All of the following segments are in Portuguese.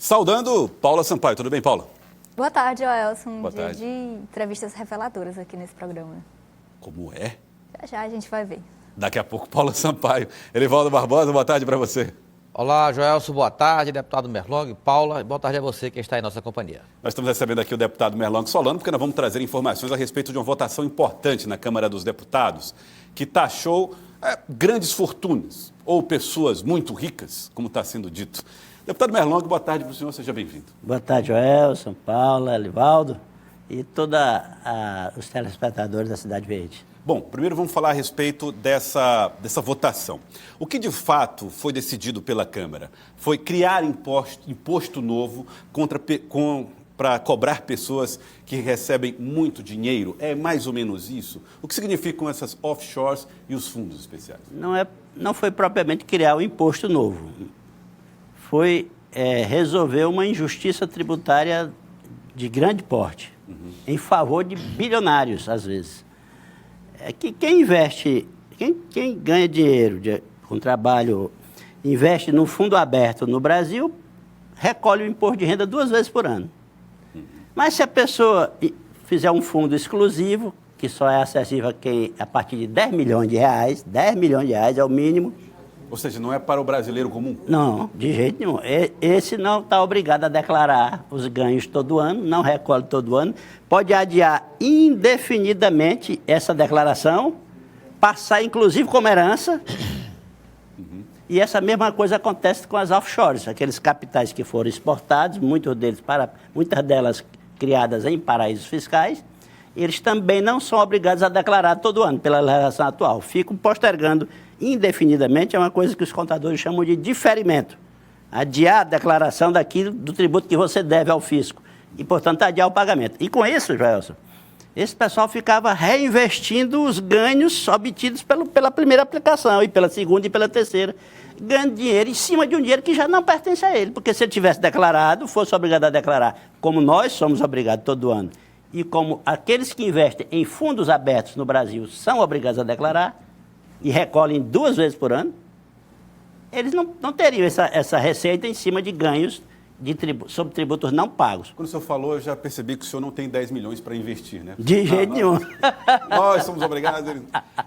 Saudando Paula Sampaio. Tudo bem, Paula? Boa tarde, Joelson. Boa Dia tarde. de entrevistas reveladoras aqui nesse programa. Como é? Já já a gente vai ver. Daqui a pouco, Paula Sampaio. Elivaldo Barbosa, boa tarde para você. Olá, Joelson, boa tarde, deputado Merlong, Paula, boa tarde a você que está em nossa companhia. Nós estamos recebendo aqui o deputado Merlong Solano, porque nós vamos trazer informações a respeito de uma votação importante na Câmara dos Deputados, que taxou grandes fortunas, ou pessoas muito ricas, como está sendo dito. Deputado Merlong, boa tarde para o senhor, seja bem-vindo. Boa tarde, Joelson, Paula, Elivaldo e todos os telespectadores da Cidade Verde. Bom, primeiro vamos falar a respeito dessa votação. O que de fato foi decidido pela Câmara foi criar imposto novo para cobrar pessoas que recebem muito dinheiro. É mais ou menos isso? O que significam essas offshores e os fundos especiais? Não foi propriamente criar um imposto novo. Foi resolver uma injustiça tributária de grande porte, em favor de bilionários, às vezes. É que quem investe, quem ganha dinheiro com trabalho, investe num fundo aberto no Brasil, recolhe o imposto de renda 2 vezes por ano. Mas se a pessoa fizer um fundo exclusivo, que só é acessível a quem a partir de 10 milhões de reais, 10 milhões de reais é o mínimo. Ou seja, não é para o brasileiro comum? Não, de jeito nenhum. Esse não está obrigado a declarar os ganhos todo ano, não recolhe todo ano. Pode adiar indefinidamente essa declaração, passar inclusive como herança. E essa mesma coisa acontece com as offshores, aqueles capitais que foram exportados, muitas delas criadas em paraísos fiscais. Eles também não são obrigados a declarar todo ano, pela legislação atual. Ficam postergando indefinidamente, é uma coisa que os contadores chamam de diferimento. Adiar a declaração do tributo que você deve ao fisco. E, portanto, adiar o pagamento. E com isso, Joelson, esse pessoal ficava reinvestindo os ganhos obtidos pela primeira aplicação, e pela segunda e pela terceira, ganhando dinheiro em cima de um dinheiro que já não pertence a ele. Porque se ele tivesse declarado, fosse obrigado a declarar, como nós somos obrigados todo ano, e como aqueles que investem em fundos abertos no Brasil são obrigados a declarar, e recolhem 2 vezes por ano, eles não teriam essa receita em cima de ganhos sobre tributos não pagos. Quando o senhor falou, eu já percebi que o senhor não tem 10 milhões para investir, né? De jeito nenhum. Nós somos obrigados.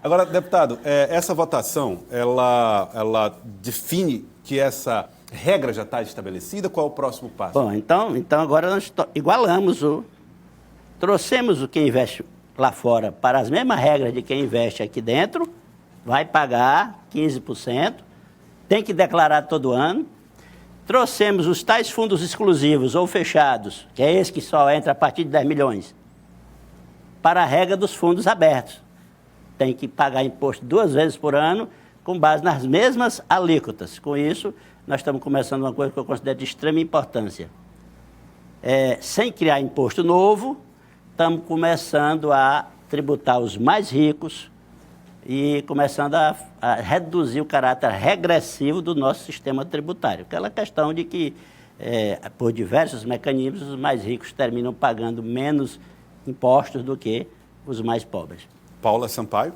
Agora, deputado, essa votação, ela define que essa regra já está estabelecida? Qual é o próximo passo? Bom, então agora nós igualamos trouxemos o que investe lá fora para as mesmas regras de quem investe aqui dentro, vai pagar 15%, tem que declarar todo ano. Trouxemos os tais fundos exclusivos ou fechados, que é esse que só entra a partir de 10 milhões, para a regra dos fundos abertos. Tem que pagar imposto 2 vezes por ano, com base nas mesmas alíquotas. Com isso, nós estamos começando uma coisa que eu considero de extrema importância. Sem criar imposto novo, estamos começando a tributar os mais ricos, e começando a reduzir o caráter regressivo do nosso sistema tributário. Aquela questão de que, por diversos mecanismos, os mais ricos terminam pagando menos impostos do que os mais pobres. Paula Sampaio.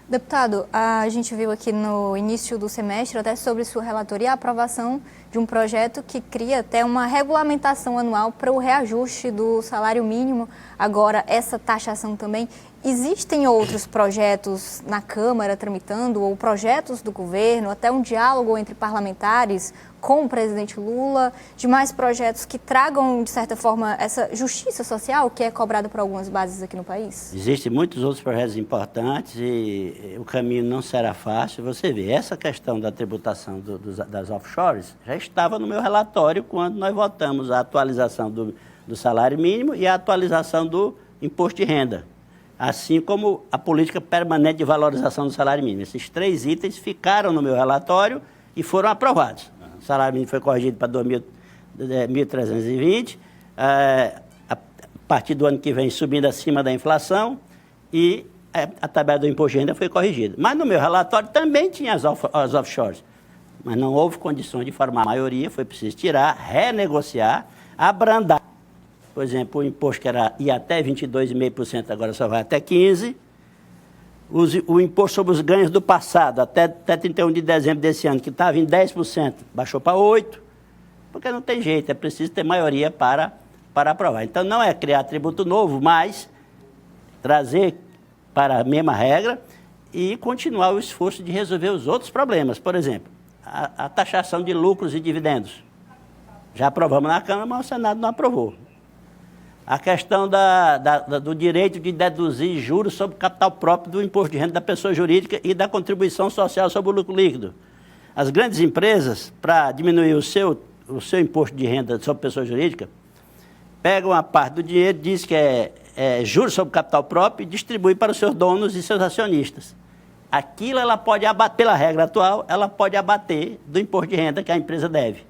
Deputado, a gente viu aqui no início do semestre, até sobre sua relatoria, a aprovação de um projeto que cria até uma regulamentação anual para o reajuste do salário mínimo. Agora, essa taxação também. Existem outros projetos na Câmara tramitando, ou projetos do governo, até um diálogo entre parlamentares com o presidente Lula, demais projetos que tragam, de certa forma, essa justiça social que é cobrada por algumas bases aqui no país? Existem muitos outros projetos importantes e o caminho não será fácil. Você vê, essa questão da tributação das offshores já estava no meu relatório quando nós votamos a atualização do salário mínimo e a atualização do imposto de renda, assim como a política permanente de valorização do salário mínimo. Esses 3 itens ficaram no meu relatório e foram aprovados. O salário mínimo foi corrigido para 1.320, a partir do ano que vem subindo acima da inflação, e a tabela do imposto de renda foi corrigida. Mas no meu relatório também tinha as offshores, mas não houve condições de formar a maioria, foi preciso tirar, renegociar, abrandar. Por exemplo, o imposto que ia até 22,5%, agora só vai até 15%. O imposto sobre os ganhos do passado, até 31 de dezembro desse ano, que estava em 10%, baixou para 8%. porque não tem jeito, é preciso ter maioria para aprovar. Então, não é criar tributo novo, mas trazer para a mesma regra e continuar o esforço de resolver os outros problemas. Por exemplo, a taxação de lucros e dividendos. Já aprovamos na Câmara, mas o Senado não aprovou. A questão do direito de deduzir juros sobre capital próprio do imposto de renda da pessoa jurídica e da contribuição social sobre o lucro líquido. As grandes empresas, para diminuir o seu imposto de renda sobre pessoa jurídica, pegam uma parte do dinheiro, diz que é juros sobre capital próprio e distribui para os seus donos e seus acionistas. Aquilo ela pode abater, pela regra atual, ela pode abater do imposto de renda que a empresa deve.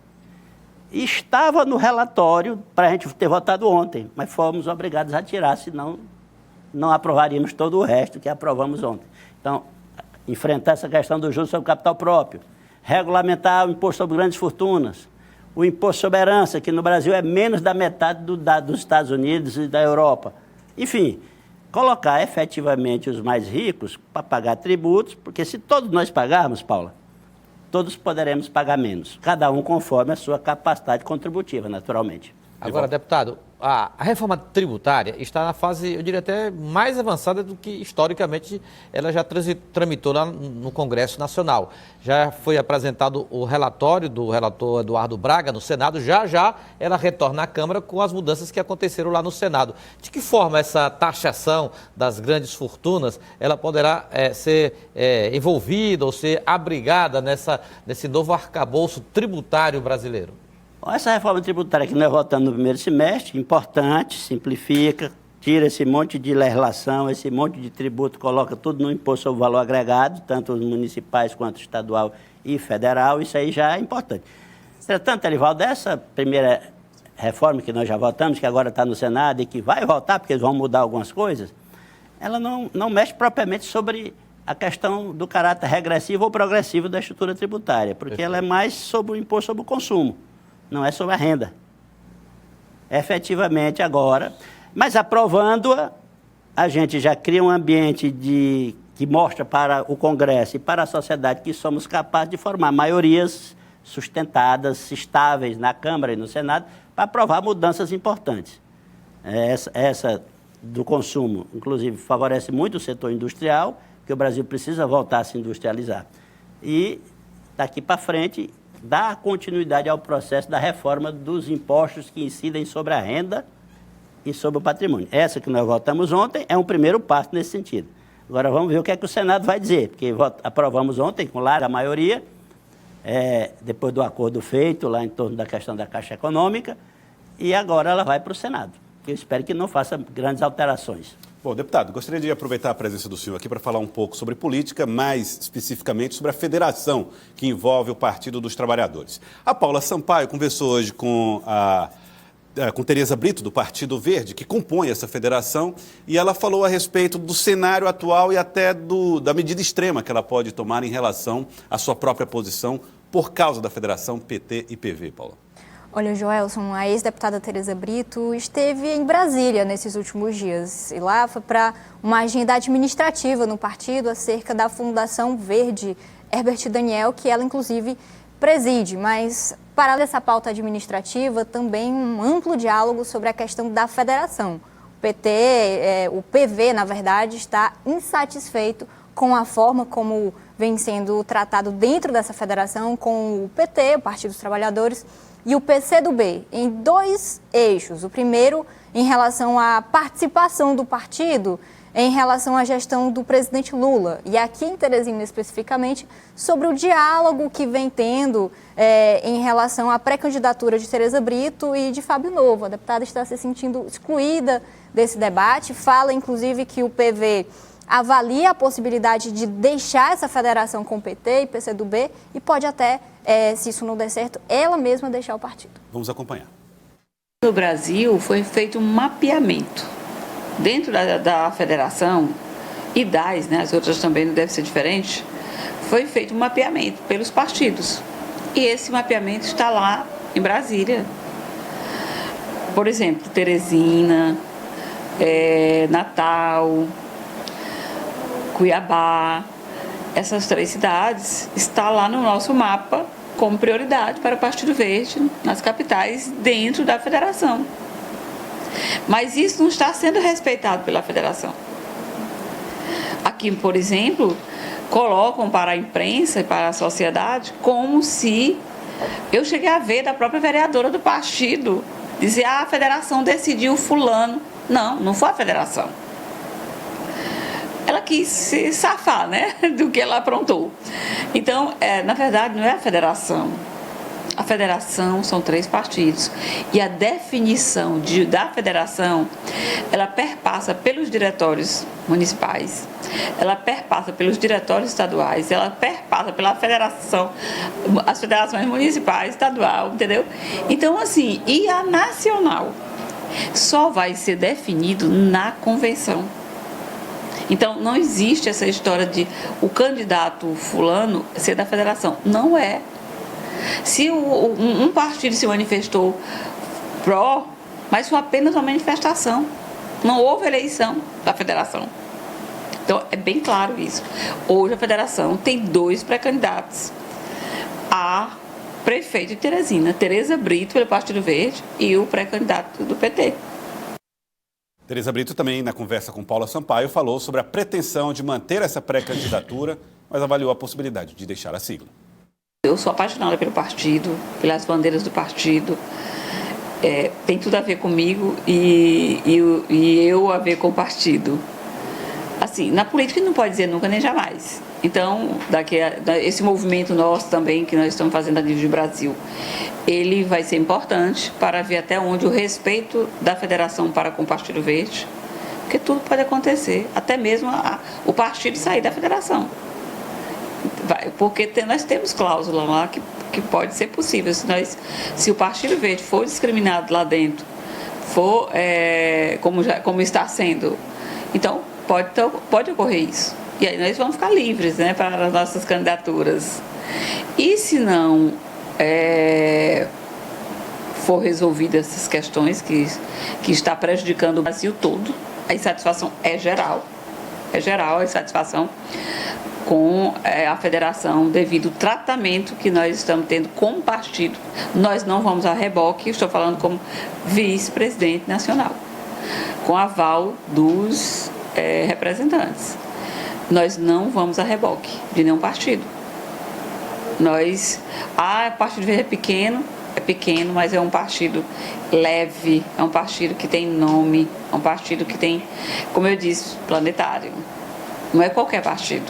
E estava no relatório para a gente ter votado ontem, mas fomos obrigados a tirar, senão não aprovaríamos todo o resto que aprovamos ontem. Então, enfrentar essa questão do juros sobre capital próprio, regulamentar o imposto sobre grandes fortunas, o imposto sobre herança, que no Brasil é menos da metade dos Estados Unidos e da Europa. Enfim, colocar efetivamente os mais ricos para pagar tributos, porque se todos nós pagarmos, Paula, todos poderemos pagar menos, cada um conforme a sua capacidade contributiva, naturalmente. Agora, deputado, a reforma tributária está na fase, eu diria até mais avançada do que historicamente ela já tramitou lá no Congresso Nacional. Já foi apresentado o relatório do relator Eduardo Braga no Senado, já ela retorna à Câmara com as mudanças que aconteceram lá no Senado. De que forma essa taxação das grandes fortunas ela poderá ser envolvida ou ser abrigada nesse novo arcabouço tributário brasileiro? Essa reforma tributária que nós votamos no primeiro semestre, importante, simplifica, tira esse monte de legislação, esse monte de tributo, coloca tudo no imposto sobre valor agregado, tanto os municipais quanto estadual e federal, isso aí já é importante. Entretanto, Elivaldo, essa primeira reforma que nós já votamos, que agora está no Senado e que vai votar, porque eles vão mudar algumas coisas, ela não mexe propriamente sobre a questão do caráter regressivo ou progressivo da estrutura tributária, porque ela é mais sobre o imposto sobre o consumo. Não é sobre a renda. Efetivamente, agora, mas aprovando-a, a gente já cria um ambiente que mostra para o Congresso e para a sociedade que somos capazes de formar maiorias sustentadas, estáveis na Câmara e no Senado, para aprovar mudanças importantes. Essa do consumo, inclusive, favorece muito o setor industrial, que o Brasil precisa voltar a se industrializar. E, daqui para frente, dá continuidade ao processo da reforma dos impostos que incidem sobre a renda e sobre o patrimônio. Essa que nós votamos ontem é um primeiro passo nesse sentido. Agora vamos ver o que é que o Senado vai dizer, porque aprovamos ontem com larga maioria, depois do acordo feito lá em torno da questão da Caixa Econômica, e agora ela vai para o Senado. Eu espero que não faça grandes alterações. Bom, deputado, gostaria de aproveitar a presença do senhor aqui para falar um pouco sobre política, mais especificamente sobre a federação que envolve o Partido dos Trabalhadores. A Paula Sampaio conversou hoje com Tereza Brito, do Partido Verde, que compõe essa federação, e ela falou a respeito do cenário atual e até da medida extrema que ela pode tomar em relação à sua própria posição por causa da federação PT e PV, Paula. Olha, Joelson, a ex-deputada Tereza Brito esteve em Brasília nesses últimos dias. E lá foi para uma agenda administrativa no partido acerca da Fundação Verde Herbert Daniel, que ela, inclusive, preside. Mas, para dessa pauta administrativa, também um amplo diálogo sobre a questão da federação. O PV, na verdade, está insatisfeito com a forma como vem sendo tratado dentro dessa federação, com o PT, o Partido dos Trabalhadores, e o PCdoB, em dois eixos. O primeiro, em relação à participação do partido, em relação à gestão do presidente Lula. E aqui em Teresina, especificamente, sobre o diálogo que vem tendo em relação à pré-candidatura de Tereza Brito e de Fábio Novo. A deputada está se sentindo excluída desse debate, fala, inclusive, que o PV avalia a possibilidade de deixar essa federação com o PT e PCdoB e pode até, se isso não der certo, ela mesma deixar o partido. Vamos acompanhar. No Brasil foi feito um mapeamento dentro da federação e as outras também não deve ser diferente, foi feito um mapeamento pelos partidos. E esse mapeamento está lá em Brasília. Por exemplo, Teresina, Natal, Cuiabá, essas 3 cidades, está lá no nosso mapa como prioridade para o Partido Verde nas capitais dentro da federação. Mas isso não está sendo respeitado pela federação. Aqui, por exemplo, colocam para a imprensa e para a sociedade como se eu cheguei a ver da própria vereadora do partido dizer: a federação decidiu fulano. Não, não foi a federação. Ela quis se safar, né, do que ela aprontou. Então, na verdade, não é a federação. A federação são 3 partidos. E a definição da federação, ela perpassa pelos diretórios municipais, ela perpassa pelos diretórios estaduais, ela perpassa pela federação, as federações municipais, estadual, entendeu? Então, assim, e a nacional só vai ser definido na convenção. Então, não existe essa história de o candidato fulano ser da federação. Não é. Se um partido se manifestou pró, mas foi apenas uma manifestação. Não houve eleição da federação. Então, é bem claro isso. Hoje a federação tem 2 pré-candidatos a prefeito de Teresina, Tereza Brito, pelo Partido Verde, e o pré-candidato do PT. Tereza Brito também, na conversa com Paula Sampaio, falou sobre a pretensão de manter essa pré-candidatura, mas avaliou a possibilidade de deixar a sigla. Eu sou apaixonada pelo partido, pelas bandeiras do partido. Tem tudo a ver comigo e eu a ver com o partido. Assim, na política não pode dizer nunca nem jamais. Então, esse movimento nosso também, que nós estamos fazendo a nível de Brasil, ele vai ser importante para ver até onde o respeito da federação para com o Partido Verde, porque tudo pode acontecer, até mesmo o partido sair da federação. Porque nós temos cláusula lá que pode ser possível. Se o Partido Verde for discriminado lá dentro, como está sendo, então pode ocorrer isso. E aí nós vamos ficar livres, né, para as nossas candidaturas. E se não for resolvidas essas questões que está prejudicando o Brasil todo, a insatisfação é geral. É geral a insatisfação com a federação devido ao tratamento que nós estamos tendo como partido. Nós não vamos a reboque, estou falando como vice-presidente nacional, com aval dos representantes. Nós não vamos a reboque de nenhum partido. O Partido Verde é pequeno, mas é um partido leve, é um partido que tem nome, é um partido que tem, como eu disse, planetário. Não é qualquer partido.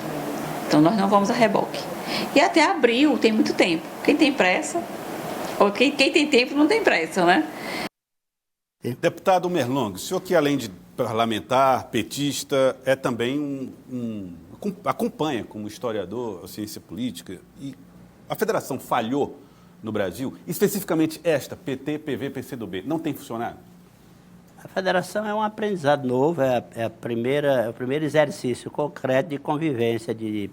Então, nós não vamos a reboque. E até abril tem muito tempo. Quem tem pressa, ou quem tem tempo não tem pressa, né? Deputado Merlong, o senhor que além de parlamentar, petista, é também acompanha como historiador a ciência política, e a federação falhou no Brasil, especificamente esta, PT, PV, PCdoB, não tem funcionado? A federação é um aprendizado novo, é o primeiro exercício concreto de convivência de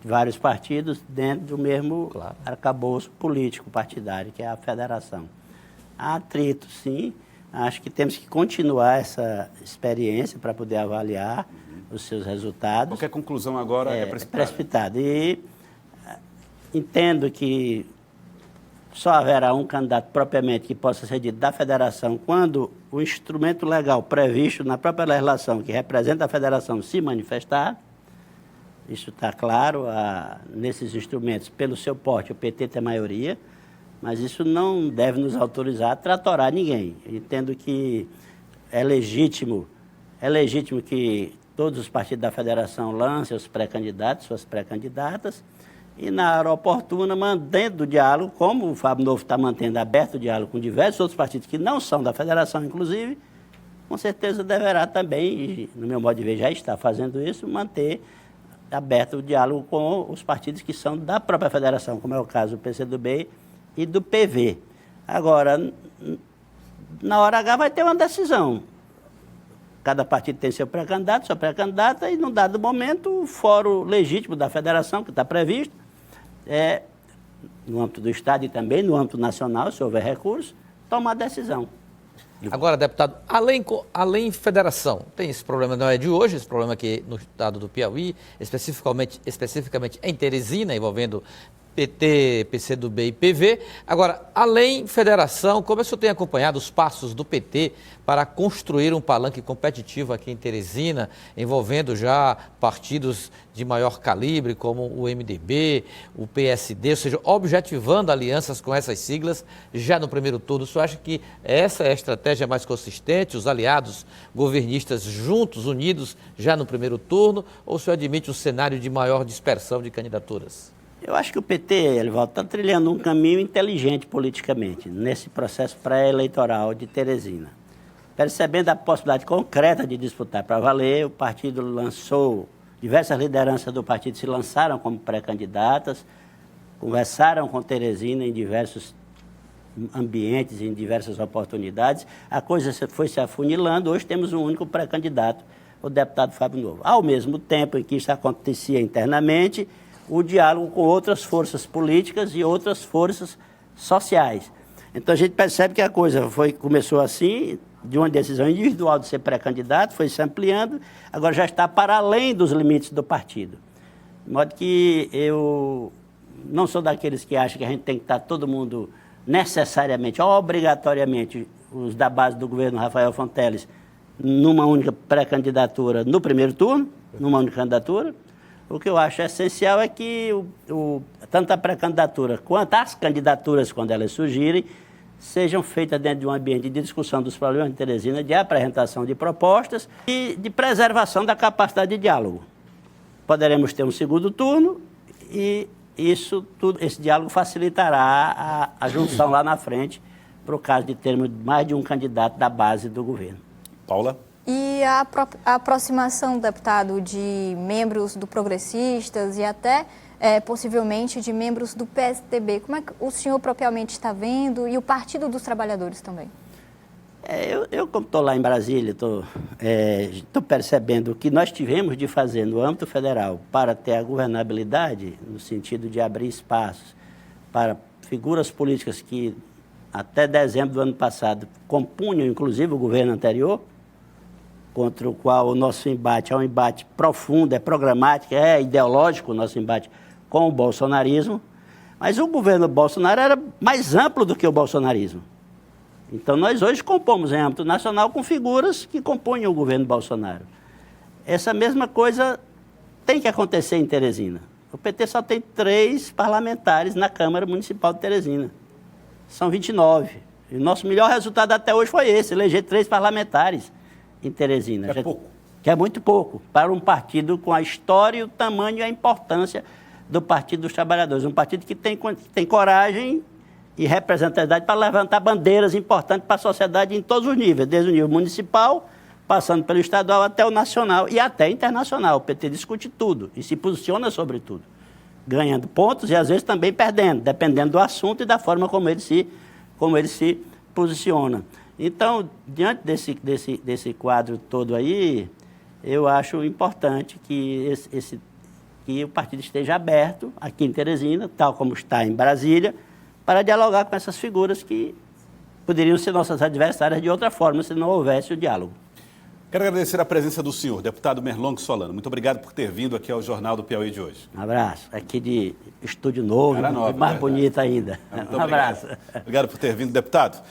vários partidos dentro do mesmo arcabouço político partidário, que é a federação. Há atrito, sim. Acho que temos que continuar essa experiência para poder avaliar os seus resultados. Qualquer conclusão agora é precipitada. É precipitada. E entendo que só haverá um candidato propriamente que possa ser dito da federação quando o instrumento legal previsto na própria legislação que representa a federação se manifestar. Isso está claro, nesses instrumentos, pelo seu porte, o PT tem maioria, mas isso não deve nos autorizar a tratorar ninguém. Entendo que é legítimo que todos os partidos da federação lancem os pré-candidatos, suas pré-candidatas, e na hora oportuna, mantendo o diálogo, como o Fábio Novo está mantendo aberto o diálogo com diversos outros partidos que não são da federação, inclusive, com certeza deverá também, e, no meu modo de ver já está fazendo isso, manter aberto o diálogo com os partidos que são da própria federação, como é o caso do PCdoB e do PV. Agora, na hora H vai ter uma decisão. Cada partido tem seu pré-candidato, sua pré-candidata, e num dado momento o fórum legítimo da federação, que está previsto, no âmbito do Estado e também no âmbito nacional, se houver recurso, tomar a decisão. Agora, deputado, além federação, tem esse problema, não é de hoje, esse problema aqui no estado do Piauí, especificamente em Teresina, envolvendo PT, PCdoB e PV. Agora, além federação, como o senhor tem acompanhado os passos do PT para construir um palanque competitivo aqui em Teresina, envolvendo já partidos de maior calibre, como o MDB, o PSD, ou seja, objetivando alianças com essas siglas já no primeiro turno? O senhor acha que essa é a estratégia mais consistente, os aliados governistas juntos, unidos, já no primeiro turno, ou o senhor admite um cenário de maior dispersão de candidaturas? Eu acho que o PT, Elivaldo, está trilhando um caminho inteligente politicamente nesse processo pré-eleitoral de Teresina. Percebendo a possibilidade concreta de disputar para valer, o partido lançou, diversas lideranças do partido se lançaram como pré-candidatas, conversaram com Teresina em diversos ambientes, em diversas oportunidades. A coisa foi se afunilando, hoje temos um único pré-candidato, o deputado Fábio Novo. Ao mesmo tempo em que isso acontecia internamente, o diálogo com outras forças políticas e outras forças sociais. Então a gente percebe que a coisa começou assim, de uma decisão individual de ser pré-candidato, foi se ampliando, agora já está para além dos limites do partido. De modo que eu não sou daqueles que acham que a gente tem que estar todo mundo necessariamente, obrigatoriamente, os da base do governo Rafael Fonteles, numa única pré-candidatura no primeiro turno, numa única candidatura. O que eu acho essencial é que tanto a pré-candidatura quanto as candidaturas, quando elas surgirem, sejam feitas dentro de um ambiente de discussão dos problemas de Teresina, de apresentação de propostas e de preservação da capacidade de diálogo. Poderemos ter um segundo turno e esse diálogo facilitará a junção lá na frente, para o caso de termos mais de um candidato da base do governo. Paula? E a aproximação, deputado, de membros do Progressistas e até, possivelmente, de membros do PSDB, como é que o senhor propriamente está vendo e o Partido dos Trabalhadores também? Eu como estou lá em Brasília, estou percebendo o que nós tivemos de fazer no âmbito federal para ter a governabilidade, no sentido de abrir espaços para figuras políticas que até dezembro do ano passado compunham, inclusive, o governo anterior, contra o qual o nosso embate é um embate profundo, é programático, é ideológico o nosso embate com o bolsonarismo, mas o governo Bolsonaro era mais amplo do que o bolsonarismo. Então, nós hoje compomos em âmbito nacional com figuras que compunham o governo Bolsonaro. Essa mesma coisa tem que acontecer em Teresina. O PT só tem 3 parlamentares na Câmara Municipal de Teresina. São 29. E o nosso melhor resultado até hoje foi esse, eleger 3 parlamentares em Teresina. É pouco. Que é muito pouco para um partido com a história, o tamanho e a importância do Partido dos Trabalhadores. Um partido que tem coragem e representatividade para levantar bandeiras importantes para a sociedade em todos os níveis, desde o nível municipal, passando pelo estadual até o nacional e até internacional. O PT discute tudo e se posiciona sobre tudo, ganhando pontos e às vezes também perdendo, dependendo do assunto e da forma como ele se posiciona. Então, diante desse quadro todo aí, eu acho importante que o partido esteja aberto aqui em Teresina, tal como está em Brasília, para dialogar com essas figuras que poderiam ser nossas adversárias de outra forma, se não houvesse o diálogo. Quero agradecer a presença do senhor, deputado Merlong Solano. Muito obrigado por ter vindo aqui ao Jornal do Piauí de hoje. Um abraço. Aqui de estúdio novo, Nova, mais bonito ainda. Muito Um abraço. Obrigado por ter vindo, deputado.